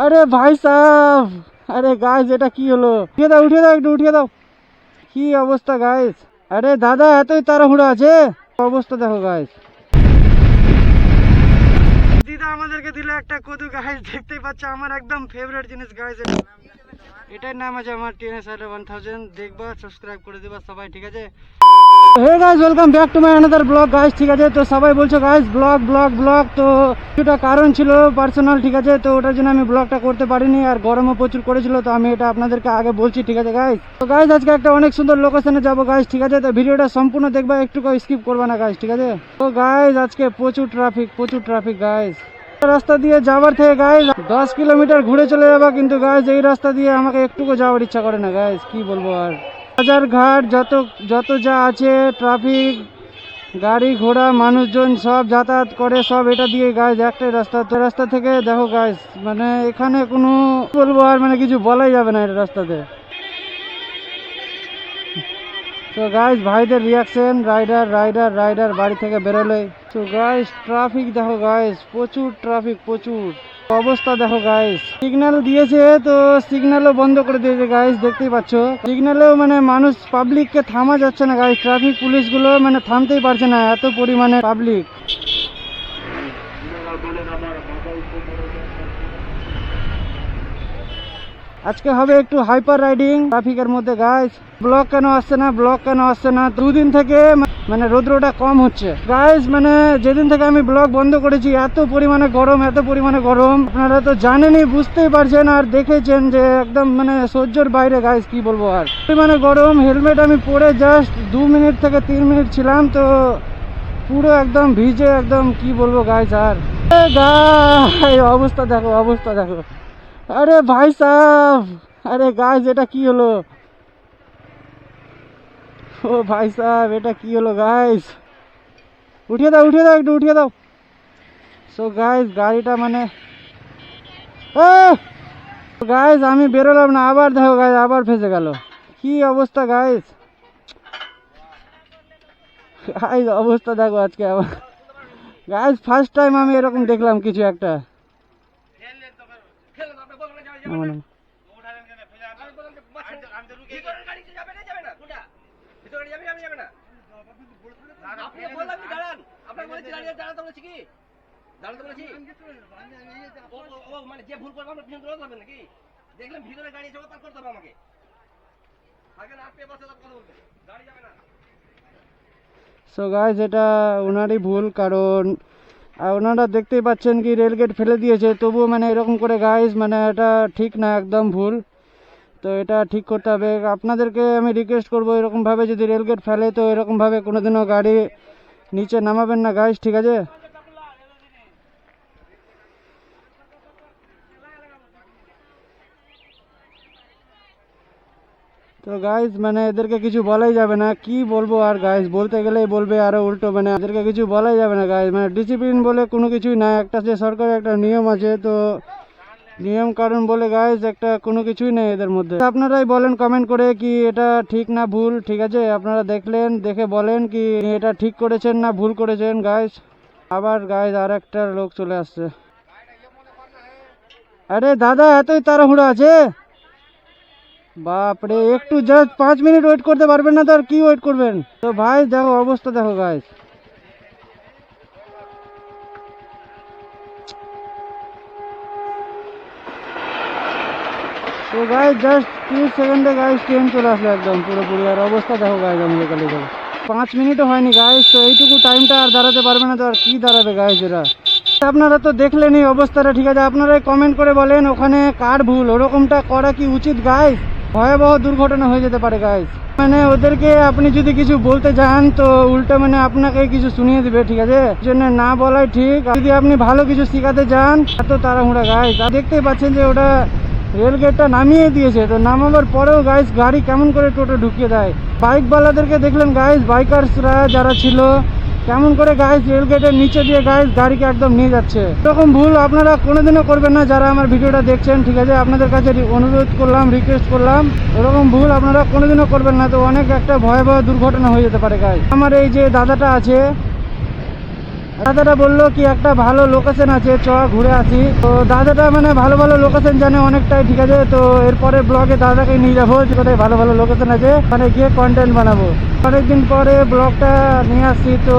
अरे भाई साहब, अरे गाइस এটা কি হলো? উঠিয়ে দাও একটু উঠিয়ে দাও। কি অবস্থা গাইস? আরে দাদা এতই তাড়াহুড়ো আছে? অবস্থা দেখো গাইস। দিদা আমাদেরকে দিল একটা কদু গাইস, দেখতেই পাচ্ছ আমার একদম ফেভারিট জিনিস গাইস। এটার নাম আছে আমার TNS 1000। দেখবা, সাবস্ক্রাইব করে দিবা সবাই, ঠিক আছে? Hey guys, welcome back to my another blog guys, ঠিক আছে? তো সবাই বলছো গাইস ব্লগ ব্লগ ব্লগ, তো কিছুটা কারণ ছিল পার্সোনাল, ঠিক আছে? তো ওটার জন্য আমি ব্লগটা করতে পারিনি, আর গরমও প্রচুর করেছিল, তো আমি এটা আপনাদেরকে আগে বলছি, ঠিক আছে গাইস? তো গাইস আজকে একটা অনেক সুন্দর লোকেশনে যাবো গাইস, ঠিক আছে? তো ভিডিওটা সম্পূর্ণ দেখবা, একটু স্কিপ করবা না গাইস, ঠিক আছে? তো গাইস আজকে প্রচুর ট্রাফিক গাইস। রাস্তা দিয়ে যাবার থেকে গাইস 10 কিলোমিটার ঘুরে চলে যাবা, কিন্তু গাইস এই রাস্তা দিয়ে আমাকে একটুকু যাওয়ার ইচ্ছা করে না গাইস, কি বলবো আর। বাজার ঘাট যত যা আছে, ট্রাফিক, গাড়ি ঘোড়া মানুষজন সব যাতায়াত করে, সব এটা দিয়ে গাইস একটাই রাস্তা। তো রাস্তা থেকে দেখো গাইস, মানে এখানে কোনো বলবো আর, মানে কিছু বলাই যাবে না এটা রাস্তাতে। তো গাইস ভাইদের রিয়াকশন, রাইডার বাড়ি থেকে বেরোলে। তো গাইস ট্রাফিক দেখো গাইস, প্রচুর ট্রাফিক, প্রচুর অবস্থা দেখো গাইস। সিগন্যাল দিয়েছে, তো সিগন্যালও বন্ধ করে দিয়েছে গাইস, দেখতেই পাচ্ছ। সিগন্যালেও মানে মানুষ পাবলিককে থামা যাচ্ছে না গাইস, ট্রাফিক পুলিশ গুলো মানে থামতেই পারছে না, এত পরিমাণে পাবলিক। আজকে হবে একটু হাইপার রাইডিং ট্রাফিকের মধ্যে গাইস। ব্লক কেন আসছে না? দুদিন থেকে মানে রৌদ্রটা কম হচ্ছে গাইস। মানে যেদিন থেকে আমি ব্লগ বন্ধ করেছি এত পরিমাণে গরম, আপনারা তো জানেনই, বুঝতেই পারছেন আর দেখেছেন যে একদম মানে সহ্যের বাইরে গাইস, কি বলবো আর। পরিমাণে গরম, হেলমেট আমি পরে জাস্ট 2 মিনিট থেকে 3 মিনিট ছিলাম, তো পুরো একদম ভিজে, একদম কি বলবো গাইস আর। গাইস অবস্থা দেখো। আরে ভাই সাহেব, আরে গাইস এটা কি হলো? ও ভাই সাহেব এটা কি হলো গাইস? উঠিয়ে দাও একটু উঠিয়ে দাও। সো গাইস গাড়িটা মানে গাইস আমি বেরোলাম না, আবার দেখো গাইস আবার ফেসে গেল। কি অবস্থা গাইস, অবস্থা দেখো আজকে আবার গাইস। ফার্স্ট টাইম আমি এরকম দেখলাম কিছু একটা। সো গাইস এটা ওনারই ভুল, কারণ ওনারা দেখতেই পাচ্ছেন কি রেলগেট ফেলে দিয়েছে, তবুও মানে এরকম করে গাইস, মানে এটা ঠিক না, একদম ভুল। তো এটা ঠিক করতে হবে। আপনাদেরকে আমি রিকোয়েস্ট করবো, এরকমভাবে যদি রেলগেট ফেলে তো এরকমভাবে কোনোদিনও গাড়ি নিচে নামাবেন না গাইস, ঠিক আছে? তো গাইস মানে এদেরকে কিছু বলাই যাবে না, কি বলবো আর গাইস, বলতে গেলেই বলবে আরো উল্টো, মানে এদেরকে কিছু বলাই যাবে না গাইস। মানে ডিসিপ্লিন বলে কোনো কিছুই নাই, একটা যে সরকারের একটা নিয়ম আছে, তো নিয়ম কারণ বলে গাইস একটা কোনো কিছুই নেই এদের মধ্যে। আপনারাই বলেন কমেন্ট করে কি এটা ঠিক না ভুল, ঠিক আছে? আপনারা দেখে বলেন কি এটা ঠিক করেছেন না ভুল করেছেন গাইস। আবার গাইস আর একটা লোক চলে আসছে। আরে দাদা এতই তাড়াহুড়ো আছে? বাপরে, একটু জাস্ট 5 মিনিট ওয়েট করতে পারবেন না? তো আর কি ওয়েট করবেন? তো ভাই দেখো অবস্থা দেখো গাইস। তো গাইস জাস্ট 30 সেকেন্ডে গাইস ট্রেন চলে আসলো একদম পুরোপুরি, আর অবস্থা দেখো গাইস আমাদের কাছে। 5 মিনিটও হয়নি গাইস, তো এইটুকু টাইমটা আর দাঁড়াতে পারবে না, তো আর কি দাঁড়াবে গাইস এরা। আপনারা তো দেখলেনই অবস্থাটা, ঠিক আছে? আপনারাই কমেন্ট করে বলেন ওখানে কার ভুল, ওরকমটা করা কি উচিত গাইস? ভয়াবহ দুর্ঘটনা হয়ে যেতে পারে গাইস। মানে ওদেরকে আপনি যদি কিছু বলতে যান তো উল্টো মানে আপনাকে কিছু শুনিয়ে দিবে, ঠিক আছে? জন্য না বলাই ঠিক। যদি আপনি ভালো কিছু শিখাতে যান, এত তাড়াহুড়া গাইস। দেখতেই পাচ্ছেন যে ওটা রেলগেটটা নামিয়ে দিয়েছে, তো নামাবার পরেও গাইস গাড়ি কেমন করে টোটো ঢুকিয়ে দেয়। বাইকওয়ালাদেরকে দেখলেন গাইস, বাইকার্সরা যারা ছিল কেমন করে গাইজ রেল গেটের নিচে দিয়ে গাইজ গাড়িকে একদম নিয়ে যাচ্ছে। এরকম ভুল আপনারা কোনোদিনও করবেন না যারা আমার ভিডিওটা দেখছেন, ঠিক আছে? আপনাদের কাছে অনুরোধ করলাম, রিকোয়েস্ট করলাম, এরকম ভুল আপনারা কোনোদিনও করবেন না, তো অনেক একটা ভয়াবহ দুর্ঘটনা হয়ে যেতে পারে গাইজ। আমার এই যে দাদাটা আছে, দাদাটা বললো কি একটা ভালো লোকেশন আছে, চ ঘুরে আসি। তো দাদাটা মানে ভালো ভালো লোকেশন জানে অনেকটাই, ঠিক আছে? তো এরপরে ব্লগে দাদাকে নিয়ে যাবো যে কোথায় ভালো ভালো লোকেশন আছে, মানে গিয়ে কন্টেন্ট বানাবো। অনেকদিন পরে ব্লগটা নিয়ে আসছি। তো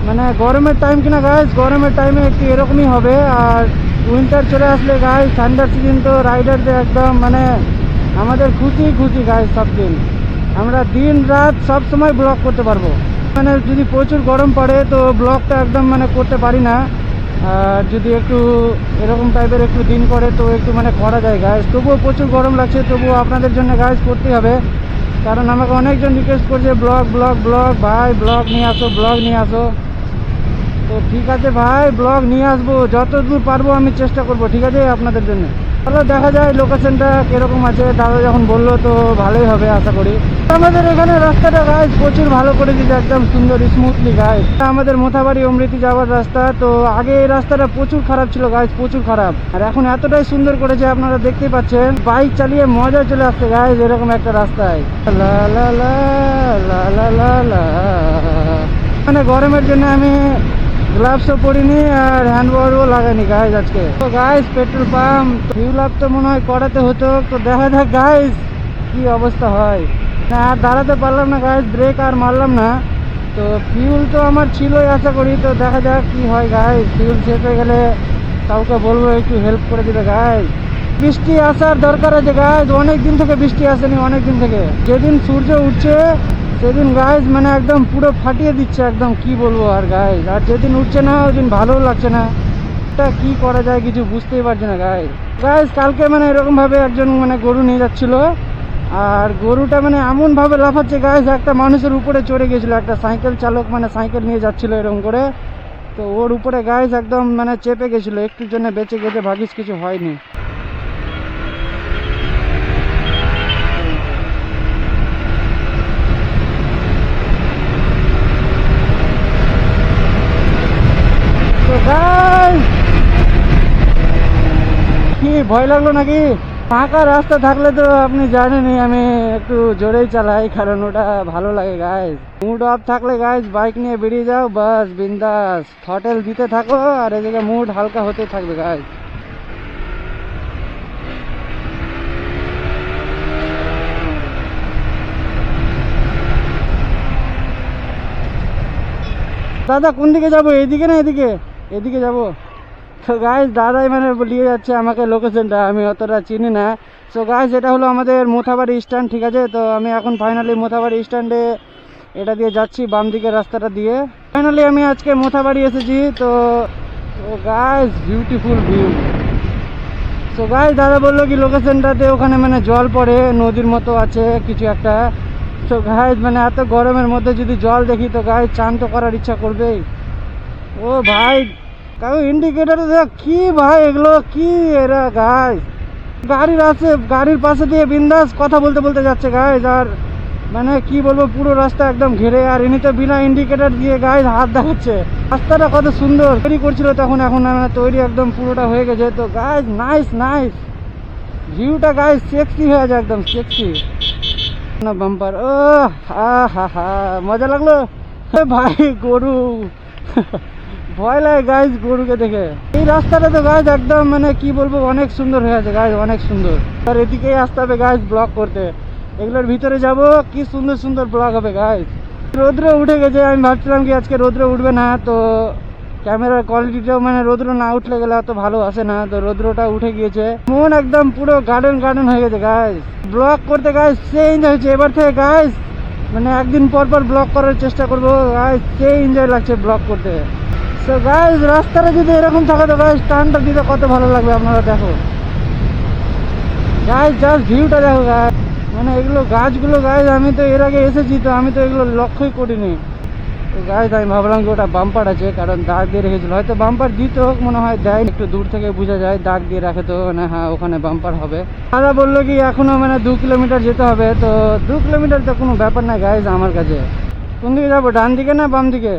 মানে গরমের টাইম কিনা গাইজ, গরমের টাইমে একটু এরকমই হবে। আর উইন্টার চলে আসলে গাইজ, ঠান্ডার সিজন, তো রাইডারদের একদম মানে আমাদের খুশি খুশি গাইজ। সব দিন আমরা দিন রাত সব সময় ব্লগ করতে পারবো। মানে যদি প্রচুর গরম পড়ে তো ব্লগটা একদম মানে করতে পারি না। আর যদি একটু এরকম টাইপের একটু দিন করে তো একটু মানে করা যায় গাইজ। তবুও প্রচুর গরম লাগছে, তবুও আপনাদের জন্য গাইজ করতেই হবে, কারণ আমাকে অনেকজন রিকোয়েস্ট করছে ব্লগ ব্লগ ব্লগ, ভাই ব্লগ নিয়ে আসো, ব্লগ নিয়ে আসো। তো ঠিক আছে ভাই, ব্লগ নিয়ে আসবো, যতদূর পারবো আমি চেষ্টা করবো, ঠিক আছে? আপনাদের জন্য তাহলে দেখা যায় লোকেশনটা কিরকম আছে। দাদা যখন বললো তো ভালোই হবে আশা করি। আমাদের এখানে রাস্তাটা গাইজ প্রচুর ভালো করে দিয়েছে, একদম সুন্দর স্মুথলি গাইজ। আমাদের মোথাবাড়ি অমৃতি যাওয়ার রাস্তা, তো আগে এই রাস্তাটা প্রচুর খারাপ ছিল গাইজ, প্রচুর খারাপ। আর এখন এতটাই সুন্দর করেছে, আপনারা দেখতেই পাচ্ছেন, বাইক চালিয়ে মজা চলে আসছে গাইজ এরকম একটা রাস্তায়। লা লা লা লা লা লা লা। মানে গরমের জন্য আমি গ্লাভসও পরিনি আর হ্যান্ডওয়ারও লাগাইনি গাইজ আজকে। তো guys petrol pump fuel up তো মনে হয় করাতে হতো, তো দেখা যাক গাইজ কি অবস্থা হয়। না আর দাঁড়াতে পারলাম না গাইজ, ব্রেক আর মারলাম না। তো ফিউল তো আমার ছিলই আশা করি, তো দেখা যাক কি হয় গাইজ। ফিউল শেষ হয়ে গেলে কাউকে বলবো একটু হেল্প করে দিবে গাইজ। বৃষ্টি আসার দরকার আছে গাইজ, অনেক দিন থেকে বৃষ্টি আসেনি, অনেক দিন থেকে। যেদিন সূর্য উঠছে সেদিন গাইজ মানে একদম পুরো ফাটিয়ে দিচ্ছে, একদম কি বলবো আর গাইজ। আর যেদিন উঠছে না ওই দিন ভালোও লাগছে না। এটা কি করা যায় কিছু বুঝতেই পারছি না গাইজ। গাইজ কালকে মানে এরকম ভাবে একজন মানে গরু নিয়ে যাচ্ছিল, আর গরুটা মানে এমন ভাবে লাফাচ্ছে গাইজ, একটা মানুষের উপরে চড়ে গেছিল, একটা সাইকেল চালক মানে সাইকেল নিয়ে যাচ্ছিল এরকম করে, তো ওর উপরে গাইজ একদম মানে চেপে গেছিল, একটুর জন্য বেঁচে গেছে, ভাগিস কিছু হয়নি। কি ভয় লাগলো নাকি? ফাঁকা রাস্তা থাকলে তো আপনি জানেনই আমি একটু জোরেই চালাই, কারণ ওটা ভালো লাগে গাইজ। মুড অফ থাকলে গাইজ বাইক নিয়ে বেরিয়ে যাও, বাস বিন্দাস থ্রটেল দিতে থাকো, আর এদিকে মুড হালকা হতে থাকবে গাইজ। দাদা কোন দিকে যাবো, এদিকে না এদিকে? এদিকে যাবো। তো গাইজ দাদাই মানে নিয়ে যাচ্ছে আমাকে লোকেশনটা, আমি অতটা চিনি না। সো গাইজ এটা হলো আমাদের মোথাবাড়ি স্ট্যান্ড, ঠিক আছে? তো আমি এখন ফাইনালি মোথাবাড়ি স্ট্যান্ডে এটা দিয়ে যাচ্ছি, বাম দিকের রাস্তাটা দিয়ে। ফাইনালি আমি আজকে মোথাবাড়ি এসেছি। তো guys beautiful view. So guys দাদা বললো কি লোকেশনটাতে ওখানে মানে জল পড়ে, নদীর মতো আছে কিছু একটা। তো গাইজ মানে এত গরমের মধ্যে যদি জল দেখি তো গাইজ চান তো করার ইচ্ছা করবেই। ও ভাই কাউ ইন্ডিকেটার দেখ কি ভাই, এগুলো কি এরা গাইজ? গাড়ির আছে, গাড়ির পাশে দিয়ে বিন্দাস কথা বলতে বলতে যাচ্ছে গাইজ। আর মানে কি বলবো, পুরো রাস্তা একদম ঘিরে, আর ইনি তো বিনা ইন্ডিকেটার দিয়ে গাইজ হাত দেখাচ্ছে। রাস্তাটা কত সুন্দর তৈরি করছিল তখন, এখন তৈরি একদম পুরোটা হয়ে গেছে। তো গাইজ নাইস নাইস ভিউটা গাইজ, সেক্সি হয়ে যায় একদম সেক্সি না বাম্পার। ও হা হা মজা লাগলো ভাই। গরু ভয় লাগে গাইজ গরুকে দেখে। এই রাস্তাটা তো গাইজ একদম মানে কি বলবো অনেক সুন্দর হয়ে আছে গাইজ, অনেক সুন্দর। আর এদিকেই আসতে হবে গাইজ ব্লগ করতে, এগুলোর ভিতরে যাব, কি সুন্দর সুন্দর ব্লগ হবে গাইজ। রৌদ্র উঠে গেছে, আমি ভাবছিলাম কি আজকে রৌদ্র উঠবে না, তো ক্যামেরার কোয়ালিটিটাও মানে রৌদ্র না উঠলে গেলে অত ভালো আসে না, তো রৌদ্রটা উঠে গিয়েছে। মন একদম পুরো গার্ডেন গার্ডেন হয়ে গেছে গাইজ। ব্লগ করতে গাইজ সে এনজয় হয়েছে এবার থেকে গাইজ, মানে একদিন পর পর ব্লগ করার চেষ্টা করবো গাইজ, সে এনজয় লাগছে ব্লগ করতে। তো গাইজ রাস্তাটা যদি এরকম থাকে তো গাইজ টানটা দিতে কত ভালো লাগবে, আপনারা দেখো গাইজ, জাস্ট ভিউটা দেখো গাইজ। মানে এগুলো গাছগুলো গাইজ আমি তো এর আগে এসেছি, তো আমি তো এগুলো লক্ষ্যই করিনি। তো গাইজ আমি ভাবলাম যে ওটা বাম্পার আছে, কারণ দাগ দিয়ে রেখেছিল, হয়তো বাম্পার দিত মনে হয় দেয়, একটু দূর থেকে বোঝা যায় দাগ দিয়ে রাখে, তো মানে হ্যাঁ ওখানে বাম্পার হবে। দাদা বললো কি এখনো মানে 2 কিলোমিটার যেতে হবে, তো 2 কিলোমিটার তো কোনো ব্যাপার না গাইজ আমার কাছে। কোন দিকে যাবো, ডান দিকে না বাম দিকে?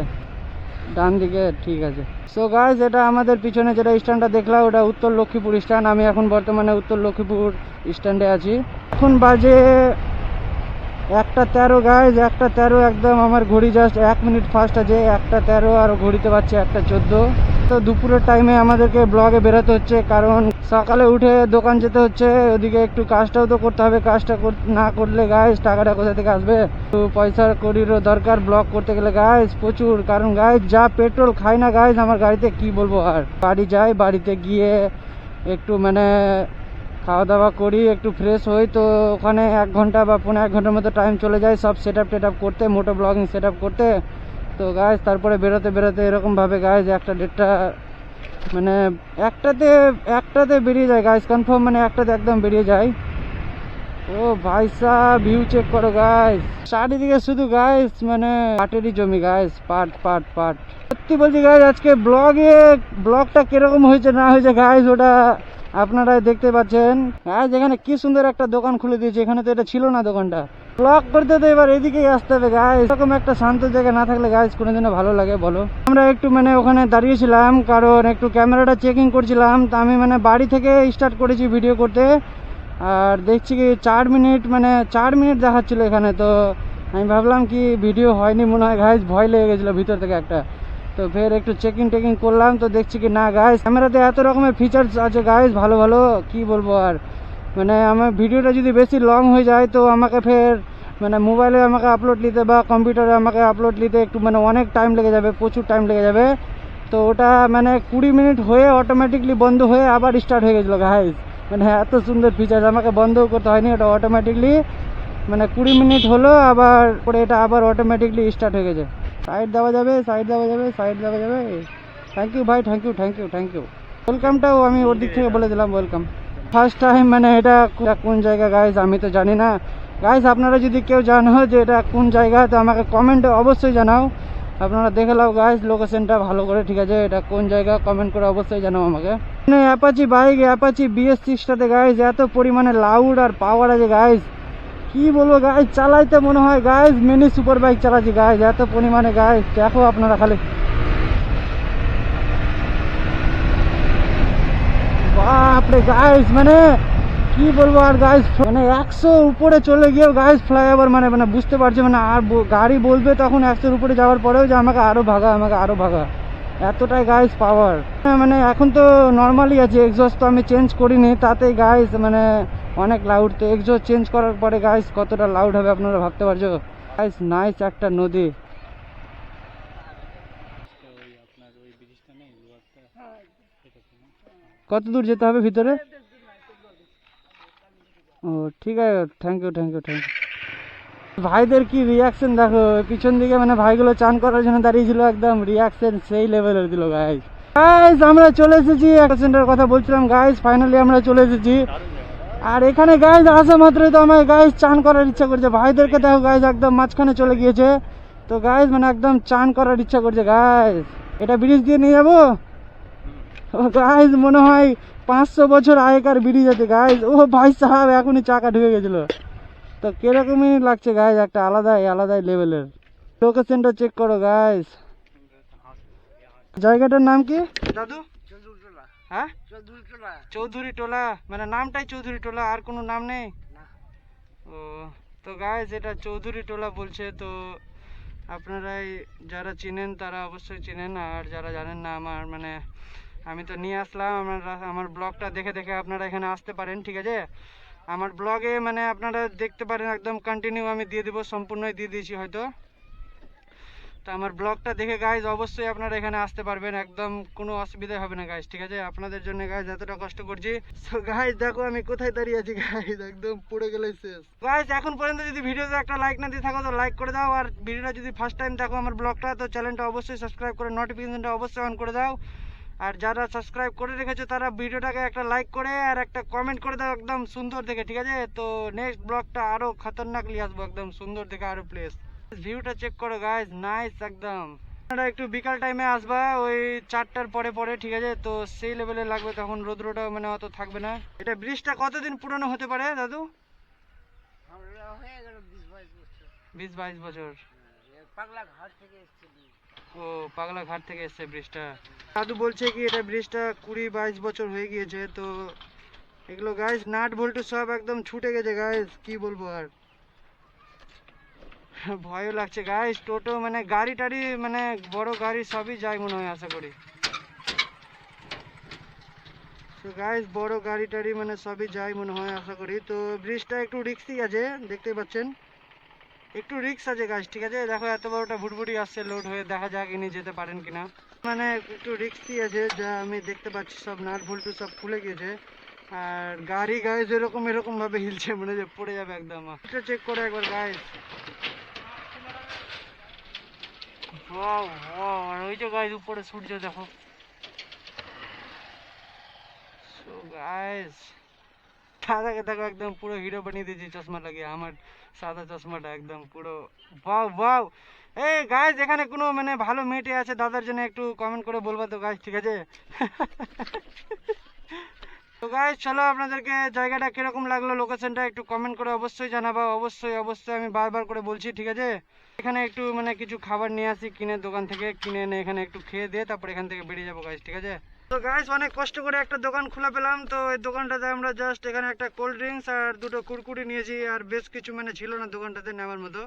ডান দিকে, ঠিক আছে। সো গাইস, এটা আমাদের পিছনে যেটা স্ট্যান্ডটা দেখলাম ওটা উত্তর লক্ষ্মীপুর স্ট্যান্ড। আমি এখন বর্তমানে উত্তর লক্ষ্মীপুর স্ট্যান্ডে আছি। এখন বাজে 1:13 গাইস, 1:13 একদম। আমার ঘড়ি জাস্ট 1 মিনিট ফাস্ট আছে, 1:13 আর ঘড়িতে পাচ্ছে 1:14। তো দুপুরের টাইমে আমাদেরকে ব্লগে বেরোতে হচ্ছে, কারণ সকালে উঠে দোকান যেতে হচ্ছে, ওদিকে একটু কাজটাও তো করতে হবে। কাজটা না করলে গাইস টাকাটা কোথা থেকে আসবে? তো পয়সার কড়িরও দরকার ব্লগ করতে গেলে গাইস, প্রচুর। কারণ গাইস যা পেট্রোল খাই না গাইস আমার গাড়িতে, কি বলবো আর। বাড়ি যাই, বাড়িতে গিয়ে একটু মানে খাওয়া দাওয়া করি, একটু ফ্রেশ হই, তো ওখানে 1 ঘন্টা বা 1.5 ঘন্টার মতো টাইম চলে যায় সব সেট আপ করতে, মোটো ব্লগিং সেট আপ করতে। তো গাইজ তারপরে বেরোতে বেরোতে এরকমভাবে গাইজ 1:30 মানে একটাতে বেরিয়ে যায় গাইজ, কনফার্ম মানে একটাতে একদম বেরিয়ে যায়। ও ভাই সাহেব, ভিউ চেক করো গাইজ, চারিদিকে শুধু গাইজ মানে পাটেরই জমি গাইজ, পাট পাট পাট। সত্যি বলছি গাইজ, আজকে ব্লগটা কিরকম হয়েছে না হয়েছে গাইজ ওটা আপনারা দেখতে পাচ্ছেন। গাইজ এখানে কি সুন্দর একটা দোকান খুলে দিয়েছে, এখানে তো এটা ছিল না দোকানটা। ব্লগ করতে তো এবার এদিকেই আসতে হবে গাইজ। এরকম একটা শান্ত জায়গা না থাকলে গাইজ কোনোদিনও ভালো লাগে বলো? আমরা একটু মানে ওখানে দাঁড়িয়েছিলাম, কারণ একটু ক্যামেরাটা চেকিং করছিলাম। তো আমি মানে বাড়ি থেকে স্টার্ট করেছি ভিডিও করতে, আর দেখছি কি 4 মিনিট দেখাচ্ছিল এখানে। তো আমি ভাবলাম কি ভিডিও হয়নি মনে হয় গাইজ, ভয় লেগে গেছিলো ভিতর থেকে একটা। তো ফের একটু টেকিং করলাম, তো দেখছি কি না গাইজ ক্যামেরাতে এত রকমের ফিচার্স আছে গাইজ, ভালো ভালো কি বলবো আর। মানে আমার ভিডিওটা যদি বেশি লং হয়ে যায় তো আমাকে ফের মানে মোবাইলে আমাকে আপলোড নিতে বা কম্পিউটারে আমাকে আপলোড নিতে একটু মানে অনেক টাইম লেগে যাবে, প্রচুর টাইম লেগে যাবে। তো ওটা মানে 20 মিনিট হয়ে অটোমেটিকলি বন্ধ হয়ে আবার স্টার্ট হয়ে গেছিলো গাইজ। মানে এত সুন্দর ফিচার্স, আমাকে বন্ধও করতে হয়নি, ওটা অটোমেটিকলি মানে 20 মিনিট হলো আবার পরে এটা আবার অটোমেটিকলি স্টার্ট হয়ে গেছে। সাইড দেওয়া যাবে। থ্যাংক ইউ ভাই, থ্যাংক ইউ। ওয়েলকামটাও আমি ওর দিক থেকে বলে দিলাম ওয়েলকাম। ফার্স্ট টাইম মানে এটা কোন জায়গা গাইজ আমি তো জানি না। গাইজ আপনারা যদি কেউ জানো যে এটা কোন জায়গা তো আমাকে কমেন্টে অবশ্যই জানাও। আপনারা দেখে নাও গাইজ লোকেশনটা ভালো করে, ঠিক আছে? এটা কোন জায়গা কমেন্ট করে অবশ্যই জানাও আমাকে। মানে অ্যাপাচি বাইক, অ্যাপাচি BS6টাতে গাইজ এত পরিমাণে লাউড আর পাওয়ার আছে গাইজ, কি বলবো গাইজ। চালাইতে মনে হয় গাইজ মিনি সুপার বাইক চালাচ্ছি গাইজ, এত পরিমাণে গাইজ। দেখো আপনারা খালি, বাপরে গাইজ, মানে কি বলবো আর গাইজ। মানে 100 উপরে চলে গিয়েও গাইজ ফ্লাইওভার মানে মানে বুঝতে পারছে মানে আর গাড়ি বলবে তখন 100-র উপরে যাওয়ার পরেও যে আমাকে আরো ভাগা, এতটাই গাইজ পাওয়ার। মানে এখন তো নর্মালি আছে, এক্সস্ট তো আমি চেঞ্জ করিনি, তাতেই গাইজ মানে অনেক লাউড। তো এক্সস্ট চেঞ্জ করার পরে গাইজ কতটা লাউড হবে আপনারা ভাবতে পারছো গাইজ। নাইস একটা নদী। কত দূর যেতে হবে ভিতরে? ও ঠিক আছে, থ্যাংক ইউ। ভাইদের কি রিয়াকশন দেখো, পিছন দিকে মানে ভাইগুলো চান করার জন্য দাঁড়িয়েছিল, একদম রিয়াকশন সেই লেভেলের দিল গাইজ। আমরা চলে এসেছি একটা সেন্টারের কথা বলছিলাম গাইজ, ফাইনালি আমরা চলে এসেছি। আর এখানে গাইজ আসা মাত্রই তো আমার গাইজ চান করার ইচ্ছা করছে। ভাইদেরকে দেখো গাইজ একদম মাঝখানে চলে গিয়েছে, তো গাইজ মানে একদম চান করার ইচ্ছা করছে গাইজ। এটা ব্রিজ দিয়ে নিয়ে যাবো গাইজ, মনে হয় 500 বছর আগেকার ব্রিজ আছে গাইজ। ও ভাই সাহেব, এখনই চাকা ঢুকে গেছিল। তো কিরকমই লাগছে গাইজ, একটা আলাদাই লেভেলের। লোকেশনটা চেক করো গাইজ। জায়গাটার নাম কি দাদু? হ্যাঁ, চৌধুরী টোলা। মানে নামটাই চৌধুরী টোলা, আর কোনো নাম নেই? ও, তো গাইজ এটা চৌধুরী টোলা বলছে। তো আপনারাই যারা চিনেন তারা অবশ্যই চিনেন, আর যারা জানেন না আমার মানে আমি তো নিয়ে আসলাম। আমার ব্লগটা দেখে আপনারা এখানে আসতে পারেন, ঠিক আছে? আমার ব্লগে মানে আপনারা দেখতে পারেন একদম কন্টিনিউ আমি দিয়ে দেবো, সম্পূর্ণই দিয়ে দিয়েছি হয়তো। তো আমার ব্লগটা দেখে গাইজ অবশ্যই আপনারা এখানে আসতে পারবেন, একদম কোনো অসুবিধা হবে না গাইজ, ঠিক আছে? আপনাদের জন্য গাইজ এতটা কষ্ট করছি। সো গাইজ দেখো আমি কোথায় দাঁড়িয়ে আছি গাইজ, একদম পড়ে গেলে শেষ। গাইজ এখন পর্যন্ত যদি ভিডিওতে একটা লাইক না দিয়ে থাকো তো লাইক করে দাও, আর ভিডিওটা যদি ফার্স্ট টাইম দেখো আমার ব্লগটা তো চ্যানেলটা অবশ্যই সাবস্ক্রাইব করে নোটিফিকেশনটা অবশ্যই অন করে দাও। আর যারা সাবস্ক্রাইব করে রেখেছো তারা ভিডিওটাকে একটা লাইক করে আর একটা কমেন্ট করে দাও একদম সুন্দর দেখে, ঠিক আছে? তো নেক্সট ব্লগটা আরো খতরনাক নিয়ে আসবো, একদম সুন্দর দেখে আরো প্লেস। ভিউটা চেক করো গাইজ, নাইস একদম। আপনারা একটু বিকাল টাইমে আসবা, ওই 4টার পরে, ঠিক আছে? তো সেই লেভেলে লাগবে, তখন রোদ্রটা মানে অত থাকবে না। এটা ব্রিজটা কতদিন পুরনো হতে পারে দাদু? 20-22 বছর। ও পাগলা ঘাট থেকে এসছে ব্রিজটা। দাদু বলছে কি এটা ব্রিজটা 20-22 বছর হয়ে গিয়েছে, তো এগুলো গাইস নাট বল্টু সব একদম ছুটে গেছে গাইস, কি বলবো আর। ভয়ও লাগছে গাইস, টোটো মানে গাড়ি টাড়ি মানে বড় গাড়ি সবই যায় মনে হয় আশা করি। তো গাইস বড় গাড়ি টাড়ি মানে সবই যায় মনে হয় আশা করি। তো ব্রিজটা একটু রিস্কি আছে, দেখতে পাচ্ছেন একটু রিস্ক আছে গাইস, ঠিক আছে। দেখো এত বড়টা ভুটভুটি আসছে লোড হয়ে, দেখা যাক ইনি যেতে পারেন কিনা। মানে একটু রিস্কি আছে, যা আমি দেখতে পাচ্ছি সব নাট বল্টু সব খুলে গিয়েছে। আর গাড়ি গাইস এরকম এরকম ভাবে হিলছে, মনে যে পড়ে যাবে একদম। এটা চেক করে একবার গাইস। ওয়াও ওয়াও, আর ওই যে গাইস উপরে সূর্য দেখো। সো গাইস দাদাকে দেখো একদম পুরো হিরো বানিয়ে দিয়েছি চশমা লাগিয়ে, আমার সাদা চশমাটা একদম পুরো ওয়াও ওয়াও। এই গাইস এখানে কোনো মানে ভালো মেয়েটে আছে দাদার জন্য একটু কমেন্ট করে বলবা তো গাইস, ঠিক আছে। তো গাইস চলো আপনাদেরকে জায়গাটা কিরকম লাগলো, লোকেশনটা একটু কমেন্ট করে অবশ্যই জানাবা, অবশ্যই অবশ্যই, আমি বারবার করে বলছি, ঠিক আছে। এখানে একটু মানে কিছু খাবার নিয়ে আসি কিনে, দোকান থেকে কিনে এনে এখানে একটু খেয়ে দিয়ে তারপর এখান থেকে বেরিয়ে যাবো গাইস, ঠিক আছে। তো গাইস অনেক কষ্ট করে একটা দোকান খোলা পেলাম, তো এই দোকানটাতে আমরা জাস্ট এখানে একটা কোল্ড ড্রিঙ্কস আর দুটো কুরকুরি নিয়েছি, আর বেশ কিছু মানে ছিল না দোকানটাতে নেওয়ার মতো।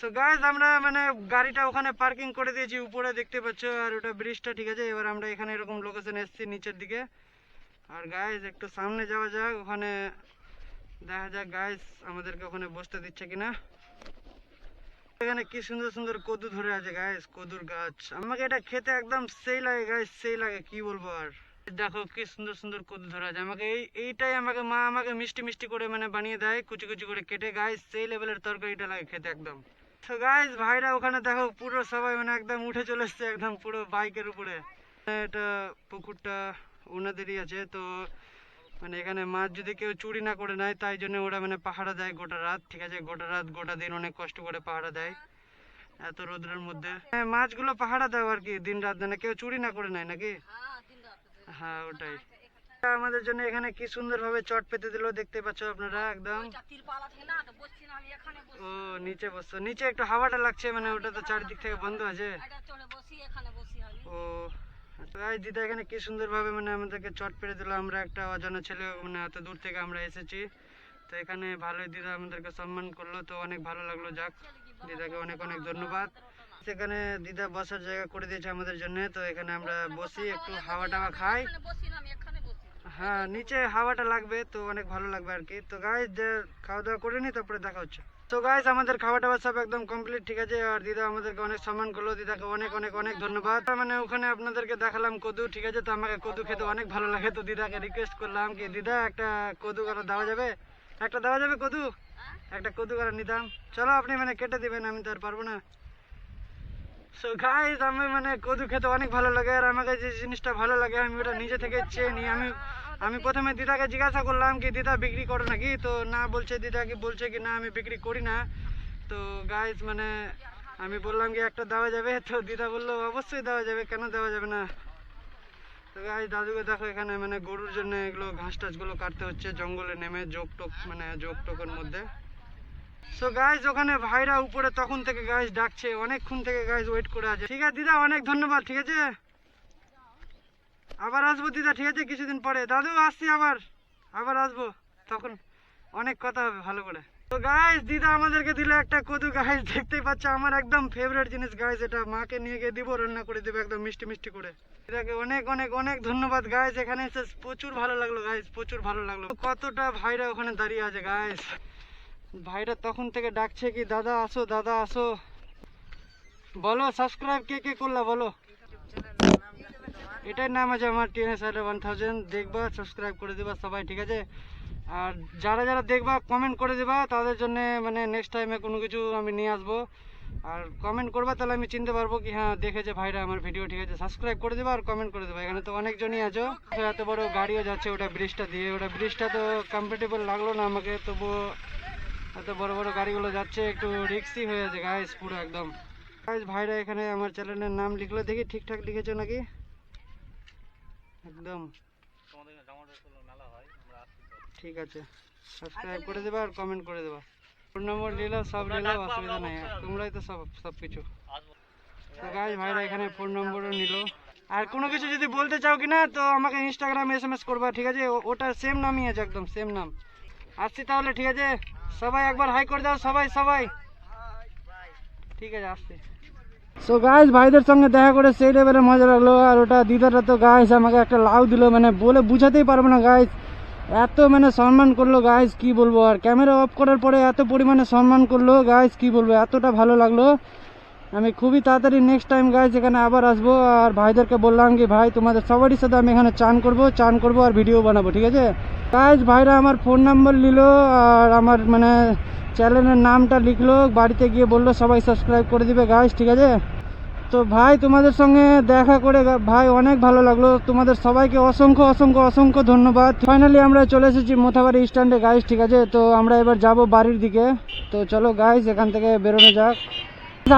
সো গাইস আমরা মানে গাড়িটা ওখানে পার্কিং করে দিয়েছি উপরে, দেখতে পাচ্ছ, আর ওটা ব্রিজটা, ঠিক আছে। এবার আমরা এখানে এরকম লোকেশন এসেছি নিচের দিকে। আর গাইস একটু সামনে যাওয়া যাক, ওখানে দেখা যাক গাইস আমাদেরকে ওখানে বসতে দিচ্ছে কিনা। এখানে কি সুন্দর সুন্দর কদু ধরে আছে গাইস, কদুর গাছ। আমাকে এটা খেতে একদম সেই লাগে গাইস, সেই লাগে, কি বলবো আর। দেখো কি সুন্দর সুন্দর কদু ধরে আছে, আমাকে এইটাই আমাকে মা আমাকে মিষ্টি মিষ্টি করে মানে বানিয়ে দেয়, কুচি কুচি করে কেটে গাইস, সেই লেভেলের তরকারিটা লাগে খেতে একদম। তো গাইস ভাইরা ওখানে দেখো পুরো সবাই মানে একদম উঠে চলে এসছে একদম পুরো বাইকের উপরে। এটা পুকুরটা ওনাদেরই আছে, তো মানে এখানে মাছ যদি কেউ চুরি না করে নেয় তাই জন্য ওরা মানে পাহারা দেয় গোটা রাত, ঠিক আছে। গোটা রাত গোটা দিন অনেক কষ্ট করে পাহারা দেয় এত রোদ্রের মধ্যে। মাছগুলো পাহারা দেয় আর কি দিন রাত, মানে কেউ চুরি না করে নেয় নাকি। হ্যাঁ ওটাই। আমাদের জন্য এখানে কি সুন্দর ভাবে চট পেতে দিল, দেখতে পাচ্ছ আপনারা একদম। ও নিচে বসছো, নিচে একটু হাওয়াটা লাগছে, মানে ওটা তো চারিদিক থেকে বন্ধ আছে। ও দিদা এখানে কি সুন্দর ভাবে মানে আমাদেরকে চট পেরে দিল, আমরা একটা অজানা ছেলে মানে এত দূর থেকে আমরা এসেছি, তো এখানে ভালোই দিদা আমাদেরকে সম্মান করলো, তো অনেক ভালো লাগলো। যাক দিদাকে অনেক অনেক ধন্যবাদ। সেখানে দিদা বসার জায়গা করে দিয়েছে আমাদের জন্য, তো এখানে আমরা বসি একটু হাওয়া টাওয়া খাই। হ্যাঁ নিচে হাওয়াটা লাগবে তো অনেক ভালো লাগবে আর কি। তো গাইস খাওয়া দাওয়া করে নি তারপরে দেখা হচ্ছে। তো গাইস আমাদের খাওয়া টাওয়া সব একদম কমপ্লিট, ঠিক আছে। আর দিদা আমাদেরকে অনেক সম্মান করলো, দিদাকে অনেক অনেক অনেক ধন্যবাদ। মানে ওখানে আপনাদেরকে দেখালাম কদু, ঠিক আছে। তো আমাকে কদু খেতে অনেক ভালো লাগে, তো দিদাকে রিকোয়েস্ট করলাম কি দিদা একটা কদু কারা দেওয়া যাবে, একটা দেওয়া যাবে কদু, একটা কদু কারা নিতাম। চলো আপনি মানে কেটে দিবেন, আমি তো আর পারবো না। সো গাইস আমি মানে কদু খেতে অনেক ভালো লাগে, আর আমাকে যে জিনিসটা ভালো লাগে আমি ওটা নিজে থেকে চেয়ে নিই। আমি প্রথমে দিদাকে জিজ্ঞাসা করলাম কি দিদা বিক্রি করো নাকি, তো না বলছে, দিদা কি বলছে কি না আমি বিক্রি করি না। তো গাইস মানে আমি বললাম কি একটা দেওয়া যাবে, তো দিদা বললো অবশ্যই দেওয়া যাবে, কেন দেওয়া যাবে না। তো গাইস দাদুকে দেখো এখানে মানে গরুর জন্য এগুলো ঘাস টাসগুলো কাটতে হচ্ছে জঙ্গলে নেমে, যোগ টোক মানে যোগ টোকের মধ্যে। সো গাইস ওখানে ভাইরা উপরে তখন থেকে গাইস ডাকছে, অনেকক্ষণ থেকে গাইস ওয়েট করে আছে। ঠিক আছে দিদা অনেক ধন্যবাদ, ঠিক আছে। আবার আসবো দিদা, ঠিক আছে কিছুদিন পরে। দাদু আসছি আবার, আবার আসবো, তখন অনেক কথা হবে ভালো করে। তো গাইস দিদা আমাদেরকে দিল একটা কদু গাইস, দেখতেই পাচ্ছ আমার একদম ফেভারিট জিনিস গাইস, এটা মাকে নিয়ে গিয়ে দিব, রান্না করে দেবো একদম মিষ্টি মিষ্টি করে। দিদাকে অনেক অনেক অনেক ধন্যবাদ গাইস, এখানে এসে প্রচুর ভালো লাগলো গাইস, প্রচুর ভালো লাগলো। কতটা ভাইরা ওখানে দাঁড়িয়ে আছে গাইস, ভাইরা তখন থেকে ডাকছে কি দাদা আসো দাদা আসো। বলো সাবস্ক্রাইব কে কে করলা বলো। এটাই নাম আছে আমার TNS 1000, দেখবা সাবস্ক্রাইব করে দেবা সবাই, ঠিক আছে। আর যারা যারা দেখবা কমেন্ট করে দেবা, তাদের জন্য মানে নেক্সট টাইমে কোনো কিছু আমি নিয়ে আসবো। আর কমেন্ট করবা তাহলে আমি চিনতে পারবো কি হ্যাঁ দেখেছে ভাইরা আমার ভিডিও, ঠিক আছে। সাবস্ক্রাইব করে দেবা আর কমেন্ট করে দেবা। এখানে তো অনেকজনই আছো, এত বড় গাড়িও যাচ্ছে ওটা ব্রিজটা দিয়ে, ওটা ব্রিজটা তো কমফোর্টেবল লাগলো না আমাকে, তবুও এত বড় বড় গাড়িগুলো যাচ্ছে একটু রিস্কি হয়ে আছে গাইস পুরো একদম। গাইস ভাইরা এখানে আমার চ্যানেলের নাম লিখলো, দেখি ঠিকঠাক লিখেছো নাকি একদম। ঠিক আছে সাবস্ক্রাইব করে দেবা আর কমেন্ট করে দেবা। ফোন নম্বর নিল, সব নিল, অসুবিধা নাই, তোমরাই তো সব কিছু। তো গাইস ভাইরা এখানে ফোন নম্বরও নিল। আর কোনো কিছু যদি বলতে চাও কিনা তো আমাকে ইনস্টাগ্রামে SMS করবা, ঠিক আছে? ওটা সেম নামই আছে, একদম সেম নাম। আসছি তাহলে, ঠিক আছে? সবাই একবার হাই করে দাও, সবাই সবাই, ঠিক আছে? আসছি। সো গাইস ভাইদের সঙ্গে দেখা করে সেই লেভেলে মজা লাগলো। আর ওটা দিদারা তো গাইস আমাকে একটা লাউ দিল, মানে বলে বুঝাতেই পারবো না গাইস, এত মানে সম্মান করলো গাইস, কি বলবো। আর ক্যামেরা অফ করার পরে এত পরিমাণে সম্মান করলো গাইস, কি বলবো, এতটা ভালো লাগলো। আমি খুবই তাড়াতাড়ি নেক্সট টাইম গাইস এখানে আবার আসবো। আর ভাইদেরকে বললাম কি ভাই তোমাদের সবারই সাথে আমি এখানে চান করবো আর ভিডিও বানাবো, ঠিক আছে গাইস? ভাইরা আমার ফোন নাম্বার নিল আর আমার মানে চ্যানেলের নামটা লিখলো, বাড়িতে গিয়ে বললো সবাই সাবস্ক্রাইব করে দিবে গাইস, ঠিক আছে? তো ভাই তোমাদের সঙ্গে দেখা করে ভাই অনেক ভালো লাগলো। তোমাদের সবাইকে অসংখ্য অসংখ্য অসংখ্য ধন্যবাদ। ফাইনালি আমরা চলে এসেছি মোথাবাড়ি স্ট্যান্ডে গাইস, ঠিক আছে? তো আমরা এবার যাব বাড়ির দিকে। তো চলো গাইস এখান থেকে বেরোনো যাক।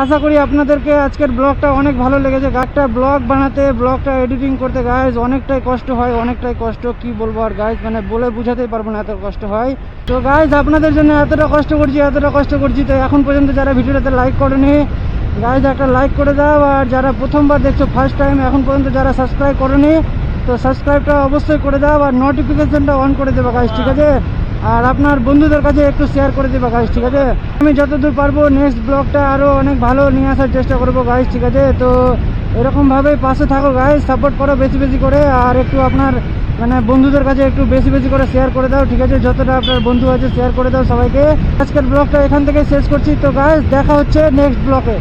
আশা করি আপনাদেরকে আজকের ব্লগটা অনেক ভালো লেগেছে। একটা ব্লগ বানাতে, ব্লগটা এডিটিং করতে গাইস অনেকটাই কষ্ট হয়, অনেকটাই কষ্ট, কি বলবো আর গাইস, মানে বলে বুঝাতেই পারবো না এত কষ্ট হয়। তো গাইস আপনাদের জন্য এতটা কষ্ট করছি, তো এখন পর্যন্ত যারা ভিডিওটাতে লাইক করেনি গাইস একটা লাইক করে দাও। আর যারা প্রথমবার দেখছো, ফার্স্ট টাইম, এখন পর্যন্ত যারা সাবস্ক্রাইব করোনি তো সাবস্ক্রাইবটা অবশ্যই করে দাও আর নোটিফিকেশনটা অন করে দেবা গাইস, ঠিক আছে? আর আপনার বন্ধুদের কাছে একটু শেয়ার করে দেবা গাইস, ঠিক আছে? আমি যতদূর পারবো নেক্সট ব্লগটা আরও অনেক ভালো নিয়ে আসার চেষ্টা করবো গাইস, ঠিক আছে? তো এরকমভাবেই পাশে থাকো গাইস, সাপোর্ট করো বেশি বেশি করে। আর একটু আপনার মানে বন্ধুদের কাছে একটু বেশি বেশি করে শেয়ার করে দাও, ঠিক আছে? যতটা আপনার বন্ধু আছে শেয়ার করে দাও সবাইকে। আজকের ব্লগটা এখান থেকে শেষ করছি। তো গাইস দেখা হচ্ছে নেক্সট ব্লগে।